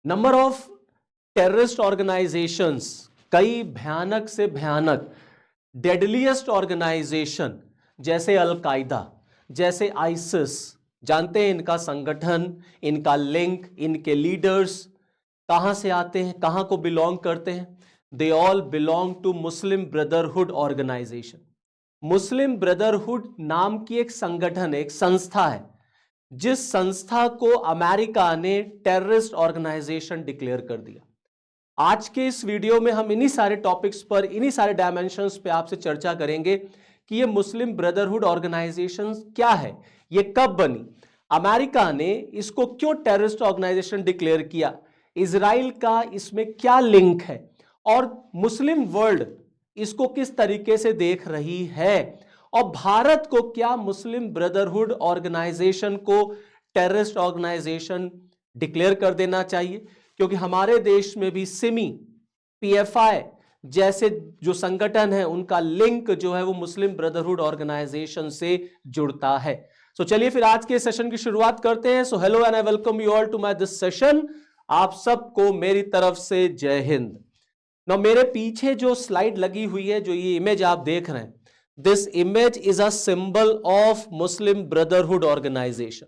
Number of terrorist organisations, कई भयानक से भयानक डेडलीस्ट ऑर्गेनाइजेशन जैसे अल-कायदा, जैसे आइसिस, जानते हैं इनका संगठन, इनका लिंक, इनके लीडर्स कहां से आते हैं, कहां को बिलोंग करते हैं? They all belong to Muslim Brotherhood organisation. Muslim Brotherhood नाम की एक संगठन है, एक संस्था है, जिस संस्था को अमेरिका ने टेररिस्ट ऑर्गेनाइजेशन डिक्लेयर कर दिया। आज के इस वीडियो में हम इन्हीं सारे टॉपिक्स पर, इन्हीं सारे डायमेंशंस पे आपसे चर्चा करेंगे कि ये मुस्लिम ब्रदरहुड ऑर्गेनाइजेशन क्या है, ये कब बनी, अमेरिका ने इसको क्यों टेररिस्ट ऑर्गेनाइजेशन डिक्लेयर किया, इजराइल का इसमें क्या लिंक है और मुस्लिम वर्ल्ड इसको किस तरीके से देख रही है, और भारत को क्या मुस्लिम ब्रदरहुड ऑर्गेनाइजेशन को टेररिस्ट ऑर्गेनाइजेशन डिक्लेयर कर देना चाहिए, क्योंकि हमारे देश में भी सिमी, पीएफआई जैसे जो संगठन है उनका लिंक जो है वो मुस्लिम ब्रदरहुड ऑर्गेनाइजेशन से जुड़ता है। सो चलिए फिर आज के सेशन की शुरुआत करते हैं। So hello and I welcome you all to my this session. आप सबको मेरी तरफ से जय हिंद। ना मेरे पीछे जो स्लाइड लगी हुई है, जो ये इमेज आप देख रहे हैं, this image is a symbol of Muslim Brotherhood organisation.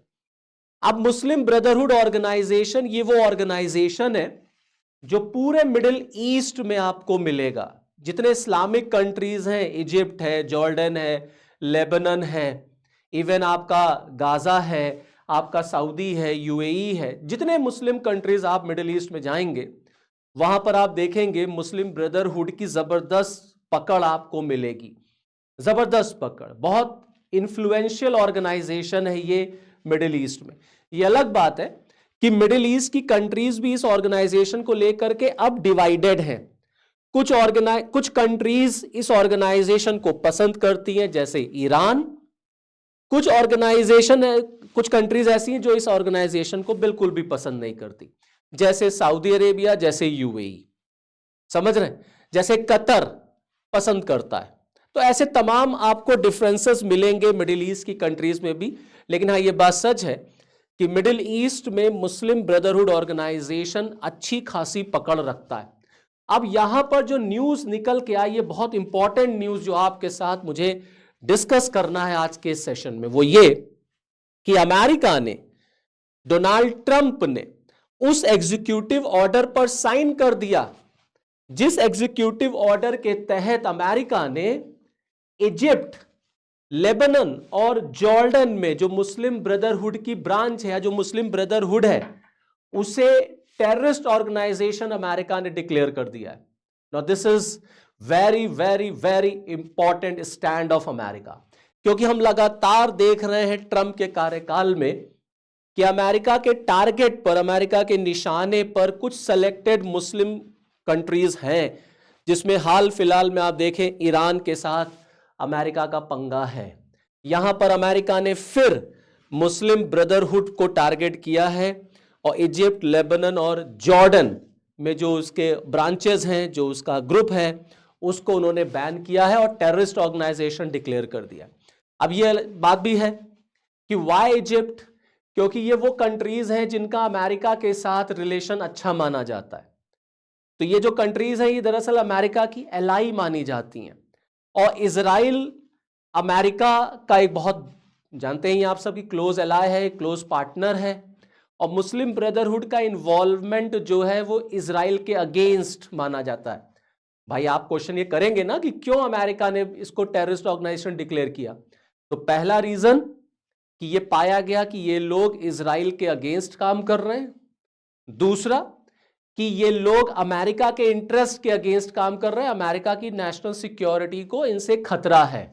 अब मुस्लिम ब्रदरहुड ऑर्गेनाइजेशन ये वो ऑर्गेनाइजेशन है जो पूरे मिडिल ईस्ट में आपको मिलेगा। जितने इस्लामिक कंट्रीज हैं, इजिप्ट है, जॉर्डन है, लेबनान है, इवन आपका गाजा है, आपका सऊदी है, यूएई है, जितने मुस्लिम कंट्रीज आप मिडिल ईस्ट में जाएंगे वहां पर आप देखेंगे मुस्लिम ब्रदरहुड की जबरदस्त पकड़ आपको मिलेगी। जबरदस्त पकड़, बहुत इंफ्लुएंशियल ऑर्गेनाइजेशन है ये मिडिल ईस्ट में। ये अलग बात है कि मिडिल ईस्ट की कंट्रीज भी इस ऑर्गेनाइजेशन को लेकर के अब डिवाइडेड हैं। कुछ कंट्रीज इस ऑर्गेनाइजेशन को पसंद करती हैं, जैसे ईरान। कुछ कंट्रीज ऐसी हैं जो इस ऑर्गेनाइजेशन को बिल्कुल भी पसंद नहीं करती, जैसे सऊदी अरेबिया, जैसे यूएई, समझ रहे हैं, जैसे कतर पसंद करता है। तो ऐसे तमाम आपको डिफरेंसेस मिलेंगे मिडिल ईस्ट की कंट्रीज में भी। लेकिन हाँ, ये बात सच है कि मिडिल ईस्ट में मुस्लिम ब्रदरहुड ऑर्गेनाइजेशन अच्छी खासी पकड़ रखता है। अब यहां पर जो न्यूज निकल के आई, ये बहुत इंपॉर्टेंट न्यूज जो आपके साथ मुझे डिस्कस करना है आज के सेशन में, वो ये कि अमेरिका ने, डोनाल्ड ट्रंप ने उस एग्जीक्यूटिव ऑर्डर पर साइन कर दिया जिस एग्जीक्यूटिव ऑर्डर के तहत अमेरिका ने इजिप्ट, लेबनान और जॉर्डन में जो मुस्लिम ब्रदरहुड की ब्रांच है, जो मुस्लिम ब्रदरहुड है, उसे टेररिस्ट ऑर्गेनाइजेशन अमेरिका ने डिक्लेयर कर दिया है। Now this is very very very important stand of America, क्योंकि हम लगातार देख रहे हैं ट्रंप के कार्यकाल में कि अमेरिका के टारगेट पर, अमेरिका के निशाने पर कुछ सेलेक्टेड मुस्लिम कंट्रीज हैं, जिसमें हाल फिलहाल में आप देखें ईरान के साथ अमेरिका का पंगा है। यहां पर अमेरिका ने फिर मुस्लिम ब्रदरहुड को टारगेट किया है और इजिप्ट, लेबनान और जॉर्डन में जो उसके ब्रांचेस हैं, जो उसका ग्रुप है, उसको उन्होंने बैन किया है और टेररिस्ट ऑर्गेनाइजेशन डिक्लेयर कर दिया। अब ये बात भी है कि वाई इजिप्ट, क्योंकि ये वो कंट्रीज हैं जिनका अमेरिका के साथ रिलेशन अच्छा माना जाता है। तो ये जो कंट्रीज हैं ये दरअसल अमेरिका की एलाई मानी जाती हैं। और इजराइल अमेरिका का एक बहुत, जानते हैं आप सबकी, क्लोज एलाई है, क्लोज पार्टनर है। और मुस्लिम ब्रदरहुड का इन्वॉल्वमेंट जो है वो इजराइल के अगेंस्ट माना जाता है। भाई आप क्वेश्चन ये करेंगे ना कि क्यों अमेरिका ने इसको टेररिस्ट ऑर्गेनाइजेशन डिक्लेयर किया, तो पहला रीजन कि ये पाया गया कि ये लोग इजराइल के अगेंस्ट काम कर रहे हैं। दूसरा कि ये लोग अमेरिका के इंटरेस्ट के अगेंस्ट काम कर रहे हैं, अमेरिका की नेशनल सिक्योरिटी को इनसे खतरा है,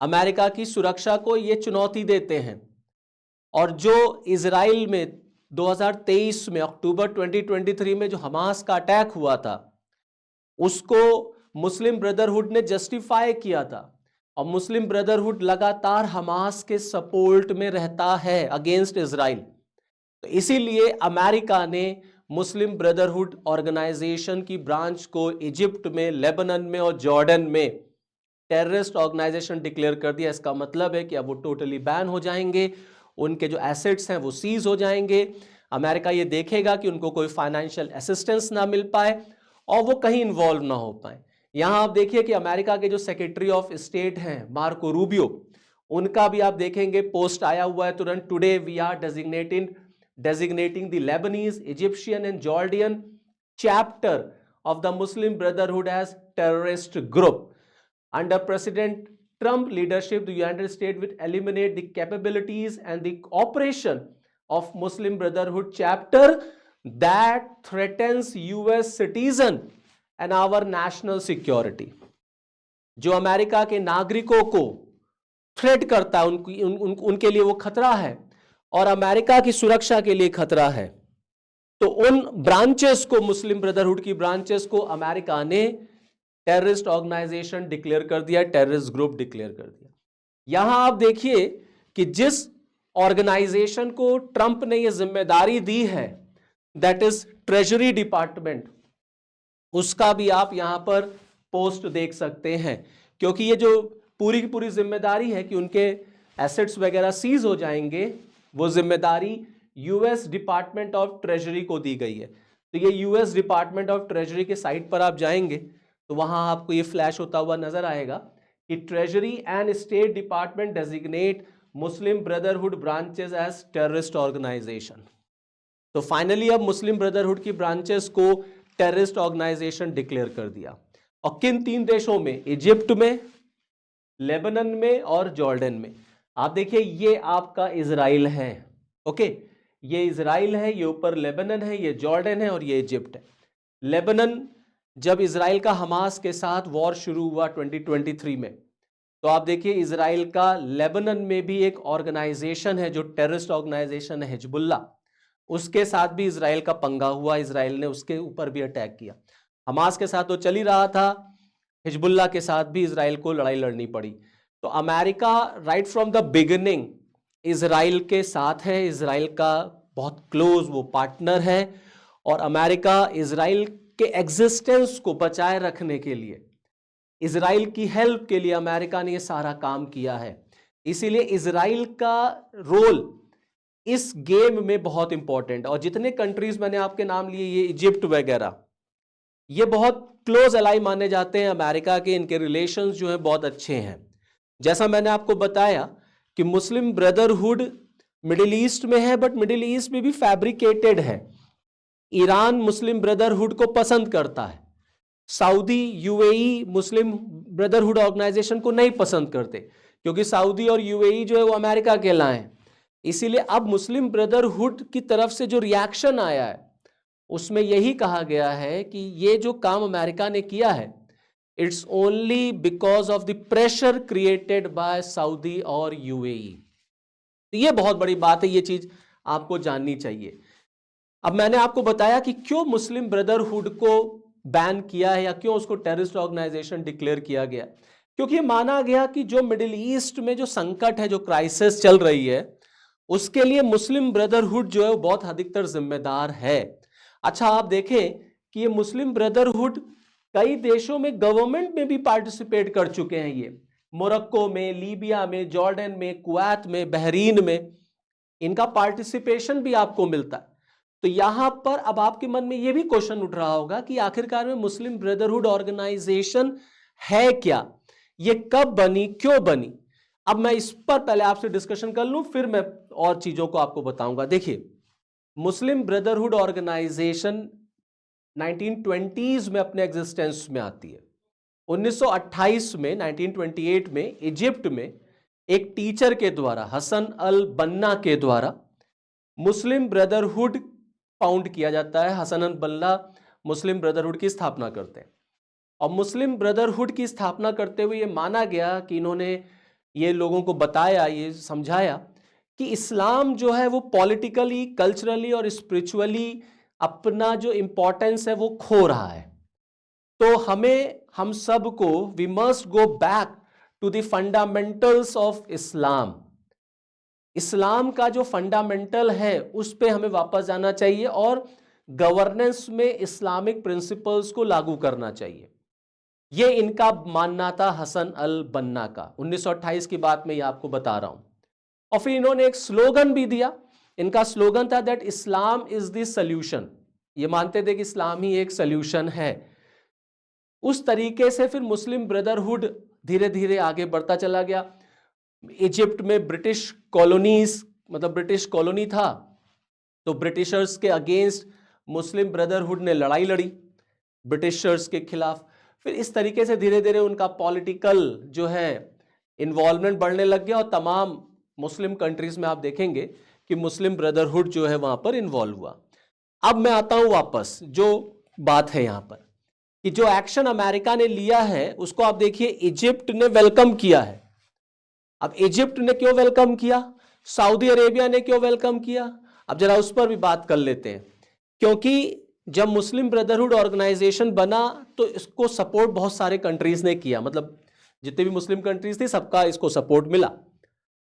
अमेरिका की सुरक्षा को ये चुनौती देते हैं। और जो इजराइल में 2023 में, अक्टूबर 2023 में जो हमास का अटैक हुआ था, उसको मुस्लिम ब्रदरहुड ने जस्टिफाई किया था। और मुस्लिम ब्रदरहुड लगातार हमास के सपोर्ट में रहता है अगेंस्ट इजराइल। तो इसीलिए अमेरिका ने मुस्लिम ब्रदरहुड ऑर्गेनाइजेशन की ब्रांच को इजिप्ट में, लेबनान में और जॉर्डन में टेररिस्ट ऑर्गेनाइजेशन डिक्लेयर कर दिया। इसका मतलब है कि अब वो टोटली बैन हो जाएंगे, उनके जो एसेट्स हैं वो सीज हो जाएंगे, अमेरिका ये देखेगा कि उनको कोई फाइनेंशियल असिस्टेंस ना मिल पाए और वो कहीं इन्वॉल्व ना हो पाए। यहां आप देखिए कि अमेरिका के जो सेक्रेटरी ऑफ स्टेट हैं मार्को रूबियो, उनका भी आप देखेंगे पोस्ट आया हुआ है तुरंत, today we are designating the Lebanese, Egyptian and Jordan chapter of the Muslim Brotherhood as terrorist group. Under President Trump leadership, the United States will eliminate the capabilities and the operation of Muslim Brotherhood chapter that threatens US citizen and our national security. जो America के नागरिकों को threat करता है, उनके लिए वो खतरा है और अमेरिका की सुरक्षा के लिए खतरा है, तो उन ब्रांचेस को, मुस्लिम ब्रदरहुड की ब्रांचेस को अमेरिका ने टेररिस्ट ऑर्गेनाइजेशन डिक्लेयर कर दिया, टेररिस्ट ग्रुप डिक्लेयर कर दिया। यहां आप देखिए कि जिस ऑर्गेनाइजेशन को ट्रंप ने यह जिम्मेदारी दी है, दैट इज ट्रेजरी डिपार्टमेंट, उसका भी आप यहां पर पोस्ट देख सकते हैं, क्योंकि ये जो पूरी की पूरी जिम्मेदारी है कि उनके एसेट्स वगैरह सीज हो जाएंगे, वो जिम्मेदारी यूएस डिपार्टमेंट ऑफ ट्रेजरी को दी गई है। तो ये यूएस डिपार्टमेंट ऑफ ट्रेजरी के साइट पर आप जाएंगे तो वहां आपको ये फ्लैश होता हुआ नजर आएगा कि treasury and state department designate Muslim Brotherhood branches as terrorist organisation. तो फाइनली अब मुस्लिम ब्रदरहुड की ब्रांचेस को टेररिस्ट ऑर्गेनाइजेशन डिक्लेयर कर दिया। और किन 3 देशों में? इजिप्ट में, लेबनान में और जॉर्डन में। आप देखिए ये आपका इजराइल है, ओके, ये इजराइल है, ये ऊपर लेबनान है, ये जॉर्डन है और ये इजिप्ट है। लेबनान, जब इजराइल का हमास के साथ वॉर शुरू हुआ 2023 में, तो आप देखिए इजराइल का लेबनान में भी एक ऑर्गेनाइजेशन है जो टेररिस्ट ऑर्गेनाइजेशन है हिजबुल्लाह, उसके साथ भी इजराइल का पंगा हुआ, इजराइल ने उसके ऊपर भी अटैक किया। हमास के साथ तो चल ही रहा था, हिजबुल्लाह के साथ भी इजराइल को लड़ाई लड़नी पड़ी। तो America right from the beginning Israel के साथ है, इजराइल का बहुत क्लोज वो पार्टनर है, और अमेरिका इजराइल के एग्जिस्टेंस को बचाए रखने के लिए, इजराइल की हेल्प के लिए अमेरिका ने ये सारा काम किया है। इसीलिए इजराइल का रोल इस गेम में बहुत इंपॉर्टेंट। और जितने कंट्रीज मैंने आपके नाम लिए, ये इजिप्ट वगैरह, ये बहुत क्लोज अलाई माने जाते हैं अमेरिका के, इनके रिलेशंस जो है बहुत अच्छे हैं। जैसा मैंने आपको बताया कि मुस्लिम ब्रदरहुड मिडिल ईस्ट में है, बट मिडिल ईस्ट में भी फैब्रिकेटेड है। ईरान मुस्लिम ब्रदरहुड को पसंद करता है, सऊदी, यूएई मुस्लिम ब्रदरहुड ऑर्गेनाइजेशन को नहीं पसंद करते, क्योंकि सऊदी और यूएई जो है वो अमेरिका के लाए हैं। इसीलिए अब मुस्लिम ब्रदरहुड की तरफ से जो रिएक्शन आया है, उसमें यही कहा गया है कि ये जो काम अमेरिका ने किया है, it's only because of the pressure created by Saudi और यूएई। तो ये बहुत बड़ी बात है, ये चीज आपको जाननी चाहिए। अब मैंने आपको बताया कि क्यों मुस्लिम ब्रदरहुड को बैन किया है या क्यों उसको टेररिस्ट ऑर्गेनाइजेशन डिक्लेयर किया गया, क्योंकि ये माना गया कि जो मिडिल ईस्ट में जो संकट है, जो क्राइसिस चल रही है, उसके लिए मुस्लिम ब्रदरहुड जो है वो बहुत अधिकतर जिम्मेदार है। अच्छा, आप देखें कि ये मुस्लिम ब्रदरहुड कई देशों में गवर्नमेंट में भी पार्टिसिपेट कर चुके हैं। ये मोरक्को में, लीबिया में, जॉर्डन में, कुवैत में, बहरीन में, इनका पार्टिसिपेशन भी आपको मिलता है। तो यहां पर अब आपके मन में यह भी क्वेश्चन उठ रहा होगा कि आखिरकार में मुस्लिम ब्रदरहुड ऑर्गेनाइजेशन है क्या, ये कब बनी, क्यों बनी। अब मैं इस पर पहले आपसे डिस्कशन कर लूं, फिर मैं और चीजों को आपको बताऊंगा। देखिए, मुस्लिम ब्रदरहुड ऑर्गेनाइजेशन 1920s में अपने एग्जिस्टेंस में आती है। 1928 में, 1928 में इजिप्ट में एक टीचर के द्वारा, हसन अल बन्ना के द्वारा मुस्लिम ब्रदरहुड फाउंड किया जाता है। हसन अल बन्ना मुस्लिम ब्रदरहुड की स्थापना करते हैं, और मुस्लिम ब्रदरहुड की स्थापना करते हुए ये माना गया कि इन्होंने ये लोगों को बताया, ये समझाया कि इस्लाम जो है वो पॉलिटिकली, कल्चरली और स्पिरिचुअली अपना जो इंपॉर्टेंस है वो खो रहा है। तो हम सबको, we must go back to the fundamentals of Islam. Islam का जो फंडामेंटल है उस पे हमें वापस जाना चाहिए और गवर्नेंस में इस्लामिक प्रिंसिपल्स को लागू करना चाहिए। ये इनका मानना था हसन अल बन्ना का। 1928 की बात मैं ये आपको बता रहा हूं। और फिर इन्होंने एक स्लोगन भी दिया इनका स्लोगन था that Islam is the solution. ये मानते थे कि इस्लाम ही एक सॉल्यूशन है। उस तरीके से फिर मुस्लिम ब्रदरहुड धीरे धीरे आगे बढ़ता चला गया। इजिप्ट में ब्रिटिश कॉलोनीज, मतलब ब्रिटिश कॉलोनी था, तो ब्रिटिशर्स के अगेंस्ट मुस्लिम ब्रदरहुड ने लड़ाई लड़ी ब्रिटिशर्स के खिलाफ। फिर इस तरीके से धीरे धीरे उनका पॉलिटिकल जो है इन्वॉल्वमेंट बढ़ने लग गया, और तमाम मुस्लिम कंट्रीज में आप देखेंगे कि मुस्लिम ब्रदरहुड जो है वहां पर इन्वॉल्व हुआ। अब मैं आता हूं वापस, जो बात है यहां पर कि जो एक्शन अमेरिका ने लिया है उसको आप देखिए, इजिप्ट ने वेलकम किया है। अब इजिप्ट ने क्यों वेलकम किया, सऊदी अरेबिया ने क्यों वेलकम किया, अब जरा उस पर भी बात कर लेते हैं। क्योंकि जब मुस्लिम ब्रदरहुड ऑर्गेनाइजेशन बना तो इसको सपोर्ट बहुत सारे कंट्रीज ने किया, मतलब जितने भी मुस्लिम कंट्रीज थी सबका इसको सपोर्ट मिला।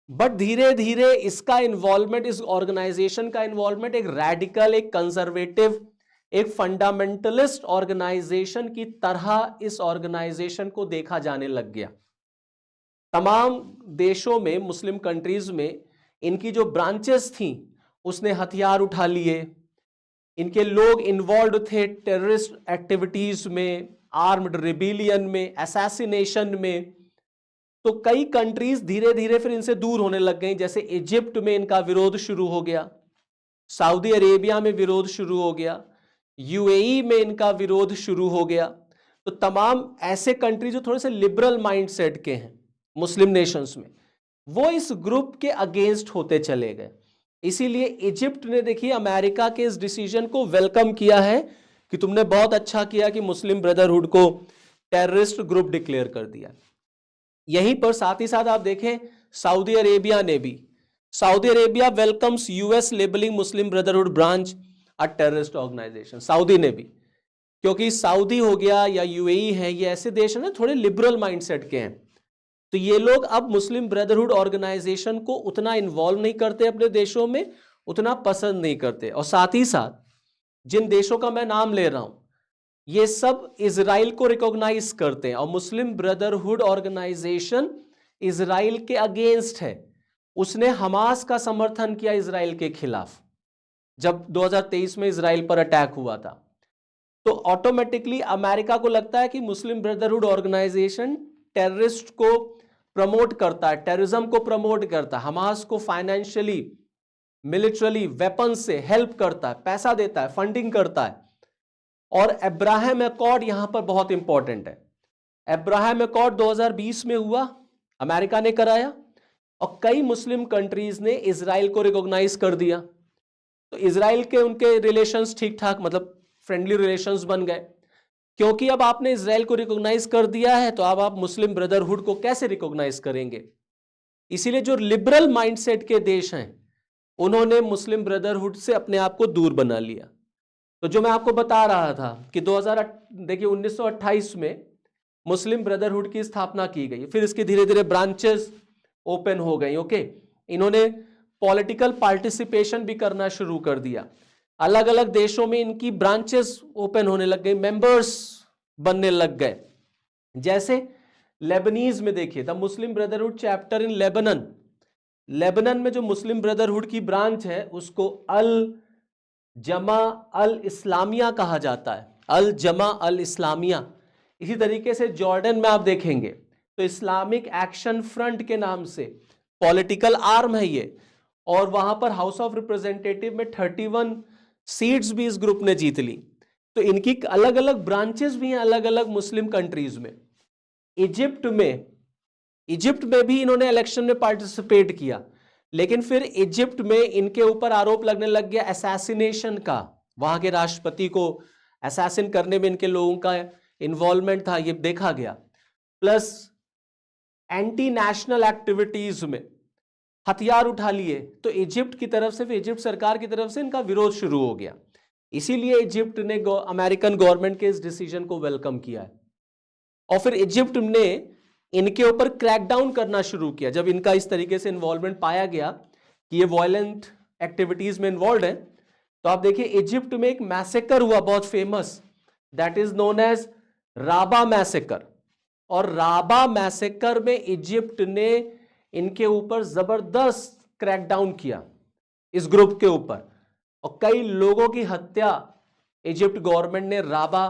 बट धीरे धीरे इसका इन्वॉल्वमेंट, इस ऑर्गेनाइजेशन का इन्वॉल्वमेंट एक रैडिकल, एक कंजर्वेटिव, एक फंडामेंटलिस्ट ऑर्गेनाइजेशन की तरह इस ऑर्गेनाइजेशन को देखा जाने लग गया। तमाम देशों में, मुस्लिम कंट्रीज में इनकी जो ब्रांचेस थी उसने हथियार उठा लिए, इनके लोग इन्वॉल्व थे टेररिस्ट एक्टिविटीज में, आर्म्ड रिबेलियन में, असैसिनेशन में। तो कई कंट्रीज धीरे धीरे फिर इनसे दूर होने लग गई। जैसे इजिप्ट में इनका विरोध शुरू हो गया, सऊदी अरेबिया में विरोध शुरू हो गया, यूएई में इनका विरोध शुरू हो गया। तो तमाम ऐसे कंट्री जो थोड़े से लिबरल माइंडसेट के हैं मुस्लिम नेशंस में, वो इस ग्रुप के अगेंस्ट होते चले गए। इसीलिए इजिप्ट ने देखिए अमेरिका के इस डिसीजन को वेलकम किया है कि तुमने बहुत अच्छा किया कि मुस्लिम ब्रदरहुड को टेररिस्ट ग्रुप डिक्लेयर कर दिया। यहीं पर साथ ही साथ आप देखें सऊदी अरेबिया ने भी, Saudi Arabia welcomes US labelling Muslim Brotherhood branch a terrorist organisation. Saudi ने भी, क्योंकि सऊदी हो गया या यूएई है, ये ऐसे देश हैं ना थोड़े लिबरल माइंडसेट के हैं, तो ये लोग अब मुस्लिम ब्रदरहुड ऑर्गेनाइजेशन को उतना इन्वॉल्व नहीं करते अपने देशों में, उतना पसंद नहीं करते। और साथ ही साथ जिन देशों का मैं नाम ले रहा हूं ये सब इजराइल को रिकॉग्नाइज करते हैं, और मुस्लिम ब्रदरहुड ऑर्गेनाइजेशन इजराइल के अगेंस्ट है। उसने हमास का समर्थन किया इजराइल के खिलाफ जब 2023 में इजराइल पर अटैक हुआ था। तो ऑटोमेटिकली अमेरिका को लगता है कि मुस्लिम ब्रदरहुड ऑर्गेनाइजेशन टेररिस्ट को प्रमोट करता है, टेररिज्म को प्रमोट करता है, हमास को फाइनेंशियली, मिलिटरली, वेपन से हेल्प करता है, पैसा देता है, फंडिंग करता है। और अब्राहम अकॉर्ड यहां पर बहुत इंपॉर्टेंट है। अब्राहम अकॉर्ड 2020 में हुआ, अमेरिका ने कराया, और कई मुस्लिम कंट्रीज ने इजराइल को रिकॉग्नाइज कर दिया। तो इजराइल के उनके रिलेशंस ठीक ठाक, मतलब फ्रेंडली रिलेशंस बन गए। क्योंकि अब आपने इजराइल को रिकॉग्नाइज कर दिया है तो अब आप मुस्लिम ब्रदरहुड को कैसे रिकॉग्नाइज करेंगे। इसीलिए जो लिबरल माइंडसेट के देश हैं उन्होंने मुस्लिम ब्रदरहुड से अपने आप को दूर बना लिया। तो जो मैं आपको बता रहा था कि 1928 में मुस्लिम ब्रदरहुड की स्थापना की गई, फिर इसके धीरे धीरे ब्रांचेस ओपन हो गई। ओके, इन्होंने पॉलिटिकल पार्टिसिपेशन भी करना शुरू कर दिया, अलग अलग देशों में इनकी ब्रांचेस ओपन होने लग गई, मेंबर्स बनने लग गए। जैसे लेबनीज में देखिए the Muslim brotherhood chapter in Lebanon, Lebanon में जो मुस्लिम ब्रदरहुड की ब्रांच है उसको अल जमा अल इस्लामिया कहा जाता है, अल जमा अल इस्लामिया। इसी तरीके से जॉर्डन में आप देखेंगे तो इस्लामिक एक्शन फ्रंट के नाम से पॉलिटिकल आर्म है ये, और वहां पर हाउस ऑफ रिप्रेजेंटेटिव में 31 सीट्स भी इस ग्रुप ने जीत ली। तो इनकी अलग अलग ब्रांचेस भी हैं अलग अलग मुस्लिम कंट्रीज में। इजिप्ट में भी इन्होंने इलेक्शन में पार्टिसिपेट किया, लेकिन फिर इजिप्ट में इनके ऊपर आरोप लगने लग गया असैसिनेशन का, वहां के राष्ट्रपति को असैसिन करने में इनके लोगों का इन्वॉल्वमेंट था, ये देखा गया। प्लस एंटी नेशनल एक्टिविटीज में हथियार उठा लिए, तो इजिप्ट की तरफ से, इजिप्ट सरकार की तरफ से इनका विरोध शुरू हो गया। इसीलिए इजिप्ट ने अमेरिकन गवर्नमेंट के इस डिसीजन को वेलकम किया है, और फिर इजिप्ट ने इनके ऊपर क्रैकडाउन करना शुरू किया जब इनका इस तरीके से इन्वॉल्वमेंट पाया गया कि ये वायलेंट एक्टिविटीज में इन्वॉल्व है। तो आप देखिए इजिप्ट में एक मैसेकर हुआ बहुत famous, that is known as Rabaa massacre, और राबा मैसेकर में इजिप्ट ने इनके ऊपर जबरदस्त क्रैकडाउन किया। इस ग्रुप के ऊपर, और कई लोगों की हत्या इजिप्ट गवर्नमेंट ने राबा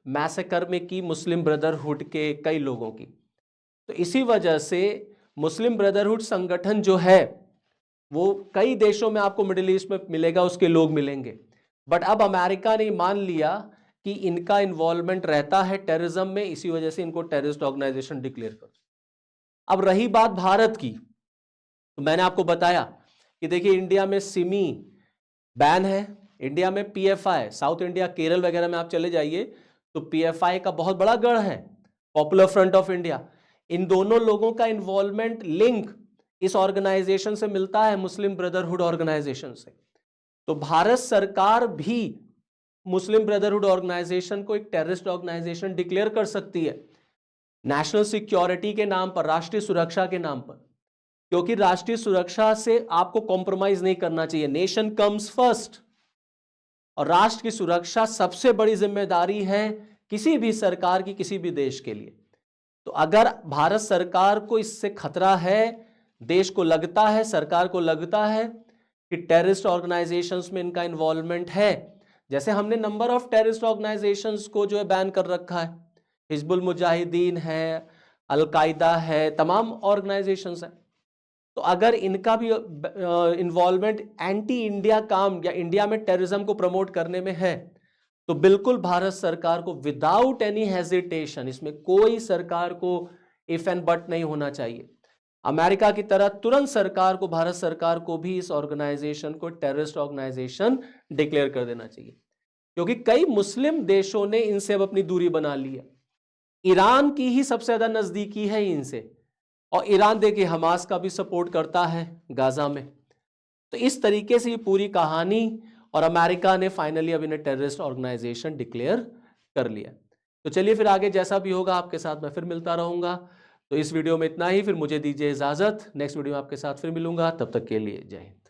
मैसेकर में की, मुस्लिम ब्रदरहुड के कई लोगों की। तो इसी वजह से मुस्लिम ब्रदरहुड संगठन जो है वो कई देशों में आपको मिडिल ईस्ट में मिलेगा, उसके लोग मिलेंगे। बट अब अमेरिका ने मान लिया कि इनका इन्वॉल्वमेंट रहता है टेररिज्म में, इसी वजह से इनको टेररिस्ट ऑर्गेनाइजेशन डिक्लेयर कर। अब रही बात भारत की, तो मैंने आपको बताया कि देखिए इंडिया में सिमी बैन है, इंडिया में पीएफआई, साउथ इंडिया केरल वगैरह में आप चले जाइए तो पीएफआई का बहुत बड़ा गढ़ है, पॉपुलर फ्रंट ऑफ इंडिया। इन दोनों लोगों का इन्वॉल्वमेंट, लिंक इस ऑर्गेनाइजेशन से मिलता है, मुस्लिम ब्रदरहुड ऑर्गेनाइजेशन से। तो भारत सरकार भी मुस्लिम ब्रदरहुड ऑर्गेनाइजेशन को एक टेररिस्ट ऑर्गेनाइजेशन डिक्लेयर कर सकती है, नेशनल सिक्योरिटी के नाम पर, राष्ट्रीय सुरक्षा के नाम पर, क्योंकि राष्ट्रीय सुरक्षा से आपको कॉम्प्रोमाइज नहीं करना चाहिए। नेशन कम्स फर्स्ट, और राष्ट्र की सुरक्षा सबसे बड़ी जिम्मेदारी है किसी भी सरकार की, किसी भी देश के लिए। तो अगर भारत सरकार को इससे खतरा है, देश को लगता है, सरकार को लगता है कि टेररिस्ट ऑर्गेनाइजेशंस में इनका इन्वॉल्वमेंट है, जैसे हमने नंबर ऑफ टेररिस्ट ऑर्गेनाइजेशंस को जो है बैन कर रखा है, हिजबुल मुजाहिदीन है, अलकायदा है, तमाम ऑर्गेनाइजेशंस हैं। तो अगर इनका भी इन्वॉल्वमेंट एंटी इंडिया काम या इंडिया में टेररिज्म को प्रमोट करने में है, तो बिल्कुल भारत सरकार को विदाउट एनी हेजिटेशन, इसमें कोई सरकार को इफ एंड बट नहीं होना चाहिए, अमेरिका की तरह तुरंत सरकार को, भारत सरकार को भी इस ऑर्गेनाइजेशन को टेररिस्ट ऑर्गेनाइजेशन डिक्लेयर कर देना चाहिए। क्योंकि कई मुस्लिम देशों ने इनसे अब अपनी दूरी बना ली है, ईरान की ही सबसे ज्यादा नजदीकी है इनसे, और ईरान देखिए हमास का भी सपोर्ट करता है गाजा में। तो इस तरीके से ये पूरी कहानी, और अमेरिका ने फाइनली अब इन्हें टेररिस्ट ऑर्गेनाइजेशन डिक्लेयर कर लिया। तो चलिए फिर आगे जैसा भी होगा आपके साथ मैं फिर मिलता रहूंगा। तो इस वीडियो में इतना ही, फिर मुझे दीजिए इजाजत, नेक्स्ट वीडियो में आपके साथ फिर मिलूंगा, तब तक के लिए जय हिंद।